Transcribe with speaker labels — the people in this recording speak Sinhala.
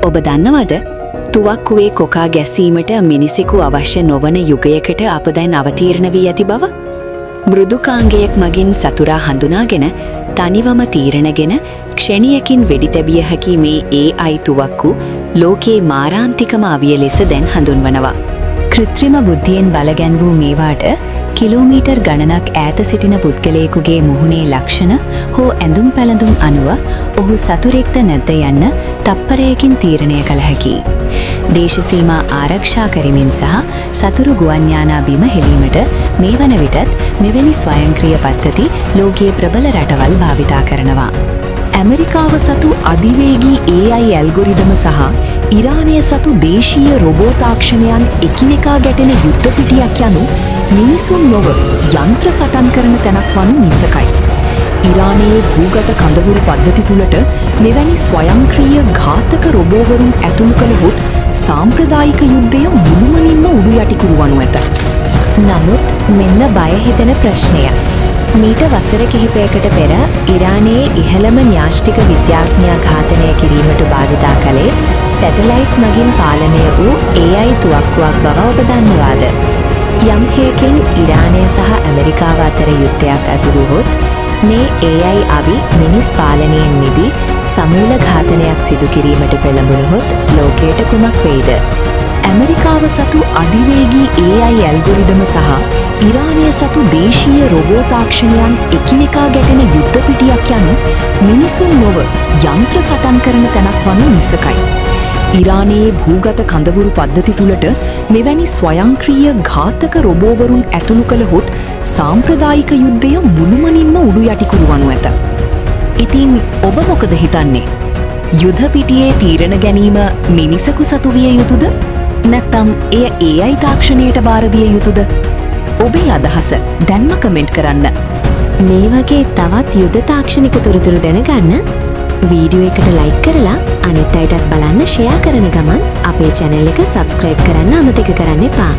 Speaker 1: ඔබ දන්නවද? තුවක්කුවේ කොකා ගැසීමට මිනිසෙකු අවශ්‍ය නොවන යුගයකට අප දැන් අවතීර්ණ වී ඇති බව? මෘදුකාංගයක් මගින් සතුරා හඳුනාගෙන තනිවම තීරණගෙන ක්ෂණියකින් වෙඩි තැබිය හැකි මේ AI තුවක්කු ලෝකයේ මාරාන්තිකම අවිය ලෙස දැන් හඳුන්වනවා. කෘත්‍රිම බුද්ධියෙන් බලගැන්වූ මේවාට කිලෝමීටර් ගණනක් ඈත සිටින පුද්ගලයෙකුගේ මුහුණේ ලක්ෂණ හෝ ඇඳුම් පැළඳුම් අනුව ඔහු සතුරෙක්ද නැද්ද යන්න තප්පරයකින් තීරණය කළ හැකියි. දේශසීමා ආරක්ෂා කරමින් සහ සතුරු ගුවන් යානා බිම හෙළීමට මේ වන විටත් මෙවැනි ස්වයංක්‍රීය පද්ධති ලෝකයේ ප්‍රබල රටවල් භාවිතා කරනවා. ඇමරිකාව සතු අධිවේගී AI ඇල්ගොරිදම සහ ඉරානය සතු දේශීය රොබෝ තාක්ෂණයන් එකිනෙකා ගැටෙන යුද්ධ පිටියක් යනු මිනිසුන් නොව යන්ත්‍ර සටන් කරන තැනක් වනු නිසකයි. ඉරානයේ භූගත කඳවුරු පද්ධති තුළට මෙවැනි ස්වයංක්‍රීය ඝාතක රොබෝවරුන් ඇතුළු කළහොත් සාම්ප්‍රදායික යුද්ධය මුළුමනින්ම උඩු යටිකුරු වනු ඇත. නමුත් මෙන්න බය හිතෙන ප්‍රශ්නය. මීට වසර කිහිපයකට පෙර ඉරානයේ ඉහළම න්‍යාෂ්ටික විද්‍යාඥයා ඝාතනය කිරීමට බාධිතා කළේ සැටලයිට් මගින් පාලනය වූ AI තුවක්කුවක් බව ඔබ දන්නවාද? යම් හේකින් ඉරානය සහ ඇමරිකාව අතර යුද්ධයක් ඇති වුවහොත් මේ AI අවි මිනිස් පාලනයෙන් මිදී සමූල ඝාතනයක් සිදු කිරීමට පෙළඹුණහොත් ලෝකයට කුමක් වෙයිද? ඇමරිකාව සතු අධිවේගී AI ඇල්ගොරිදම සහ ඉරානය සතු දේශීය රොබෝ තාක්ෂණයන් එකිනෙකා ගැටෙන යුද්ධ පිටියක් යනු මිනිසුන් නොව යන්ත්‍ර සටන් කරන තැනක් වනු නිසකයි. ඉරානයේ භූගත කඳවුරු පද්ධති තුළට මෙවැනි ස්වයංක්‍රීය ඝාතක රොබෝවරුන් ඇතුළු කළහොත් සාම්ප්‍රදායික යුද්ධය මුළුමනින්ම උඩු යටිකුරු වනු ඇත. ඉතින් ඔබ මොකද හිතන්නේ? යුද පිටියේ තීරණ ගැනීම මිනිසකු සතු විය යුතුද? නැත්නම් එය AI තාක්ෂණයට බාර දිය යුතුද? ඔබේ අදහස දැන්ම කමෙන්ට් කරන්න. මේ වගේ තවත් යුද තාක්ෂණික තොරතුරු දැනගන්න වීඩියෝ එකට ලයික් කරලා අනිත් අයටත් බලන්න ෂෙයා කරන ගමන් අපේ channel එක subscribe කරන්න අමතක කරන්න එපා.